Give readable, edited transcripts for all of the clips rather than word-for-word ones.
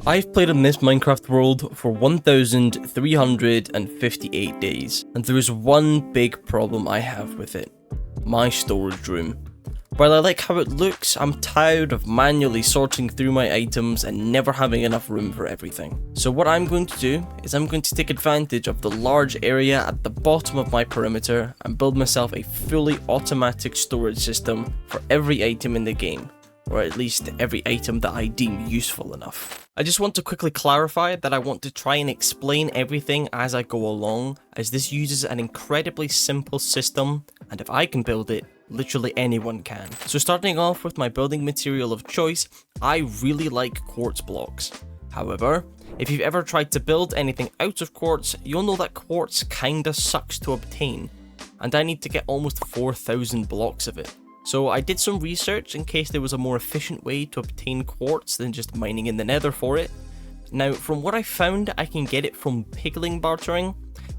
I've played in this Minecraft world for 1,358 days, and there is one big problem I have with it. My storage room. While I like how it looks, I'm tired of manually sorting through my items and never having enough room for everything. So what I'm going to do is I'm going to take advantage of the large area at the bottom of my perimeter and build myself a fully automatic storage system for every item in the game. Or at least every item that I deem useful enough. I just want to quickly clarify that I want to try and explain everything as I go along, as this uses an incredibly simple system, and if I can build it, literally anyone can. So starting off with my building material of choice, I really like quartz blocks. However, if you've ever tried to build anything out of quartz, you'll know that quartz kinda sucks to obtain, and I need to get almost 4,000 blocks of it. So I did some research in case there was a more efficient way to obtain quartz than just mining in the nether for it. Now, from what I found, I can get it from pigling bartering,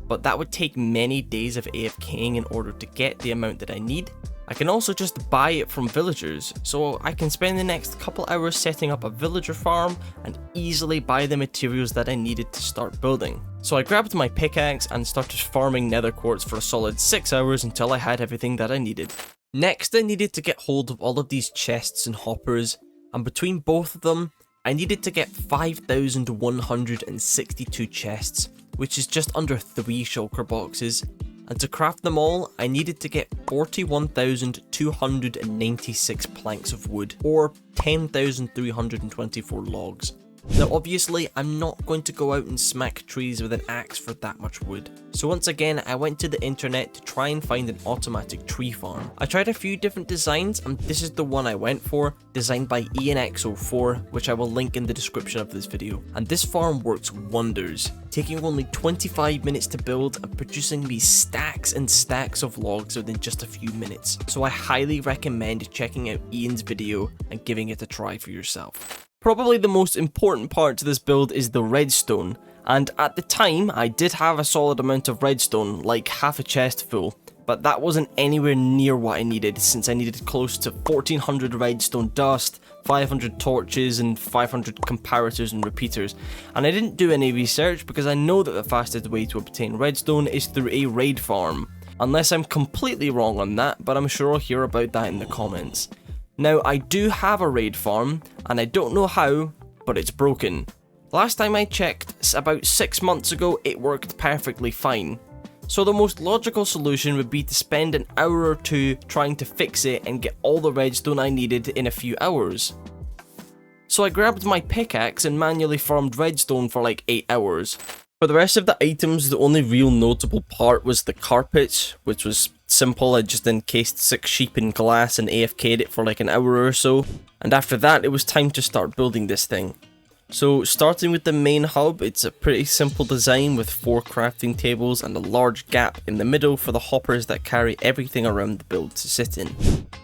but that would take many days of AFKing in order to get the amount that I need. I can also just buy it from villagers, so I can spend the next couple hours setting up a villager farm and easily buy the materials that I needed to start building. So I grabbed my pickaxe and started farming nether quartz for a solid 6 hours until I had everything that I needed. Next, I needed to get hold of all of these chests and hoppers, and between both of them, I needed to get 5,162 chests, which is just under 3 shulker boxes, and to craft them all, I needed to get 41,296 planks of wood, or 10,324 logs. Now obviously, I'm not going to go out and smack trees with an axe for that much wood. So once again, I went to the internet to try and find an automatic tree farm. I tried a few different designs, and this is the one I went for, designed by IanXO4, which I will link in the description of this video. And this farm works wonders, taking only 25 minutes to build and producing me stacks and stacks of logs within just a few minutes. So I highly recommend checking out Ian's video and giving it a try for yourself. Probably the most important part to this build is the redstone, and at the time I did have a solid amount of redstone, like half a chest full, but that wasn't anywhere near what I needed, since I needed close to 1,400 redstone dust, 500 torches and 500 comparators and repeaters, and I didn't do any research because I know that the fastest way to obtain redstone is through a raid farm, unless I'm completely wrong on that, but I'm sure I'll hear about that in the comments. Now, I do have a raid farm, and I don't know how, but it's broken. Last time I checked, about 6 months ago, it worked perfectly fine. So the most logical solution would be to spend an hour or two trying to fix it and get all the redstone I needed in a few hours. So I grabbed my pickaxe and manually farmed redstone for like 8 hours. For the rest of the items, the only real notable part was the carpet, which was simple. I just encased 6 sheep in glass and AFK'd it for like an hour or so, and after that it was time to start building this thing. So starting with the main hub, it's a pretty simple design with 4 crafting tables and a large gap in the middle for the hoppers that carry everything around the build to sit in.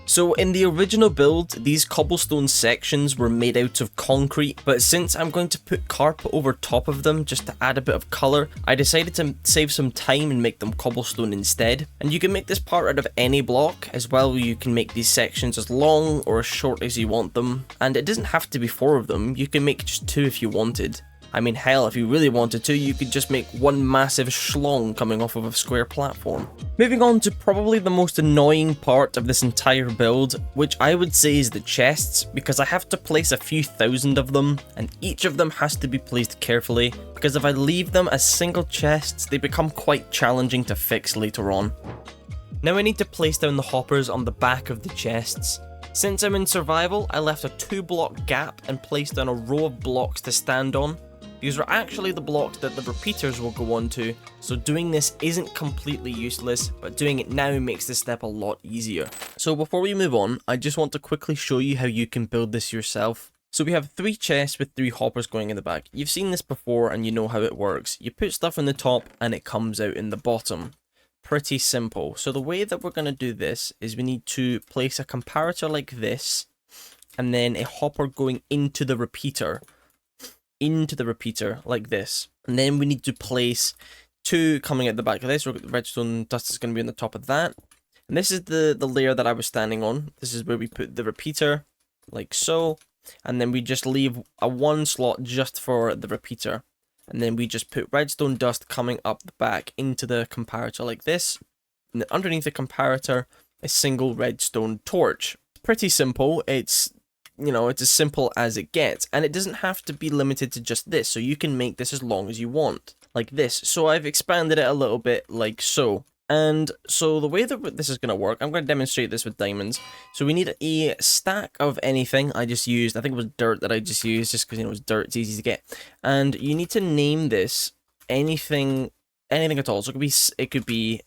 So in the original build, these cobblestone sections were made out of concrete, but since I'm going to put carpet over top of them just to add a bit of colour, I decided to save some time and make them cobblestone instead. And you can make this part out of any block, as well you can make these sections as long or as short as you want them, and it doesn't have to be 4 of them, you can make just 2 if you wanted. I mean, hell, if you really wanted to, you could just make one massive schlong coming off of a square platform. Moving on to probably the most annoying part of this entire build, which I would say is the chests, because I have to place a few thousand of them, and each of them has to be placed carefully, because if I leave them as single chests, they become quite challenging to fix later on. Now I need to place down the hoppers on the back of the chests. Since I'm in survival, I left a 2-block gap and placed down a row of blocks to stand on. These are actually the blocks that the repeaters will go on to, so doing this isn't completely useless, but doing it now makes this step a lot easier. So before we move on, I just want to quickly show you how you can build this yourself. So we have 3 chests with 3 hoppers going in the back. You've seen this before and you know how it works. You put stuff in the top and it comes out in the bottom. Pretty simple. So the way that we're going to do this is we need to place a comparator like this, and then a hopper going into the repeater like this, and then we need to place 2 coming out the back of this. Redstone dust is going to be on the top of that, and this is the layer that I was standing on. This is where we put the repeater, like so, and then we just leave a one slot just for the repeater. And then we just put redstone dust coming up the back into the comparator like this. And then underneath the comparator, a single redstone torch. Pretty simple. It's, you know, it's as simple as it gets. And it doesn't have to be limited to just this. So you can make this as long as you want, like this. So I've expanded it a little bit like so. And so the way that this is going to work, I'm going to demonstrate this with diamonds. So we need a stack of anything. I think it was dirt that I just used, just because, you know, it's dirt, it's easy to get. And you need to name this anything at all. So it could be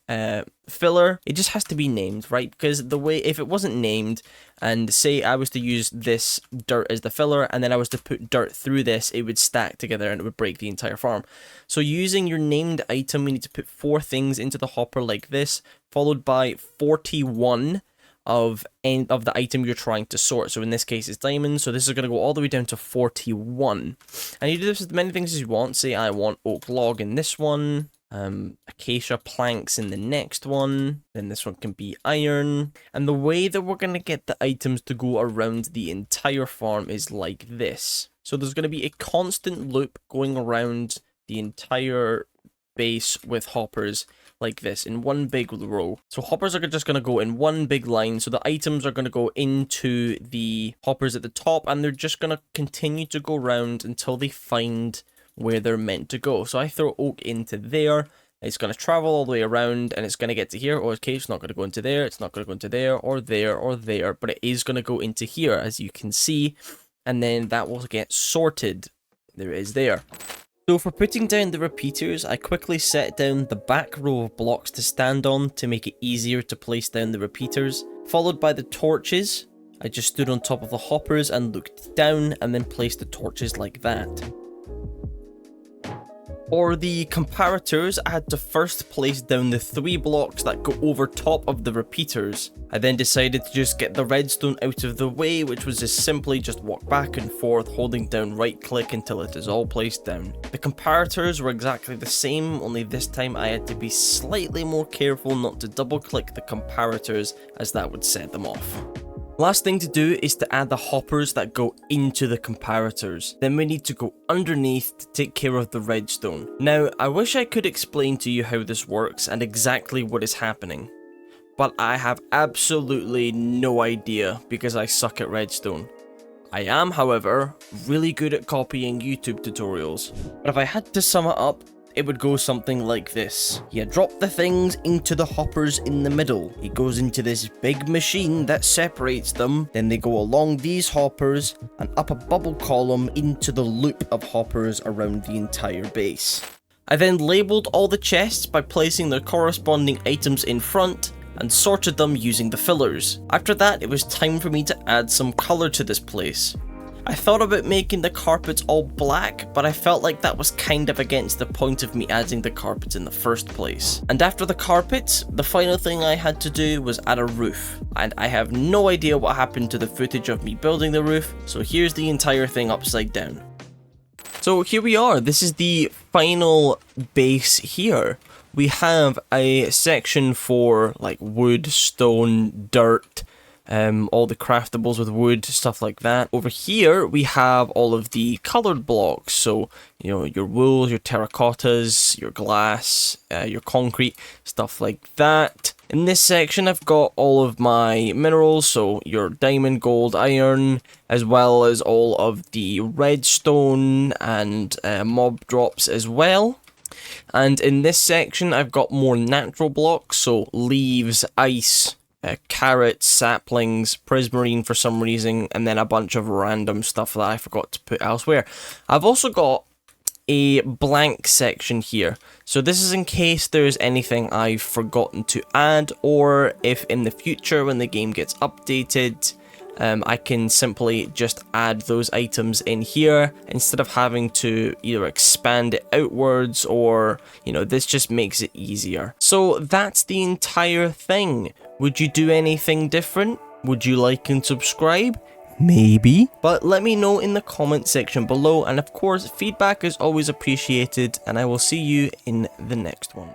filler. It just has to be named, right? Because the way, if it wasn't named, and say I was to use this dirt as the filler, and then I was to put dirt through this, it would stack together and it would break the entire farm. So using your named item, we need to put 4 things into the hopper like this, followed by 41 of the item you're trying to sort. So in this case, it's diamonds. So this is going to go all the way down to 41. And you do this with as many things as you want. Say I want oak log in this one. Acacia planks in the next one, then this one can be iron. And the way that we're going to get the items to go around the entire farm is like this. So there's going to be a constant loop going around the entire base with hoppers like this in one big row. So hoppers are just going to go in one big line, so the items are going to go into the hoppers at the top, and they're just going to continue to go around until they find where they're meant to go. So I throw oak into there, it's going to travel all the way around, and it's going to get to here. Or okay, it's not going to go into there, it's not going to go into there, or there, or there, but it is going to go into here, as you can see, and then that will get sorted. There it is there. So for putting down the repeaters, I quickly set down the back row of blocks to stand on to make it easier to place down the repeaters, followed by the torches. I just stood on top of the hoppers and looked down, and then placed the torches like that. For the comparators, I had to first place down the 3 blocks that go over top of the repeaters. I then decided to just get the redstone out of the way, which was just simply just walk back and forth, holding down right click until it is all placed down. The comparators were exactly the same, only this time I had to be slightly more careful not to double click the comparators, as that would set them off. Last thing to do is to add the hoppers that go into the comparators. Then we need to go underneath to take care of the redstone. Now, I wish I could explain to you how this works and exactly what is happening, but I have absolutely no idea because I suck at redstone. I am, however, really good at copying YouTube tutorials. But if I had to sum it up, it would go something like this. You drop the things into the hoppers in the middle. It goes into this big machine that separates them. Then they go along these hoppers and up a bubble column into the loop of hoppers around the entire base. I then labelled all the chests by placing their corresponding items in front and sorted them using the fillers. After that, it was time for me to add some colour to this place. I thought about making the carpets all black, but I felt like that was kind of against the point of me adding the carpets in the first place. And after the carpets, the final thing I had to do was add a roof. And I have no idea what happened to the footage of me building the roof, so here's the entire thing upside down. So here we are, this is the final base here. We have a section for like wood, stone, dirt, all the craftables with wood, stuff like that. Over here, we have all of the colored blocks. So, you know, your wool, your terracottas, your glass, your concrete, stuff like that. In this section, I've got all of my minerals, so your diamond, gold, iron, as well as all of the redstone and mob drops as well. And in this section, I've got more natural blocks, so leaves, ice, carrots, saplings, prismarine for some reason, and then a bunch of random stuff that I forgot to put elsewhere. I've also got a blank section here, so this is in case there's anything I've forgotten to add, or if in the future when the game gets updated, I can simply just add those items in here instead of having to either expand it outwards, or, you know, this just makes it easier. So that's the entire thing. Would you do anything different? Would you like and subscribe? Maybe. But let me know in the comment section below, and of course, feedback is always appreciated, and I will see you in the next one.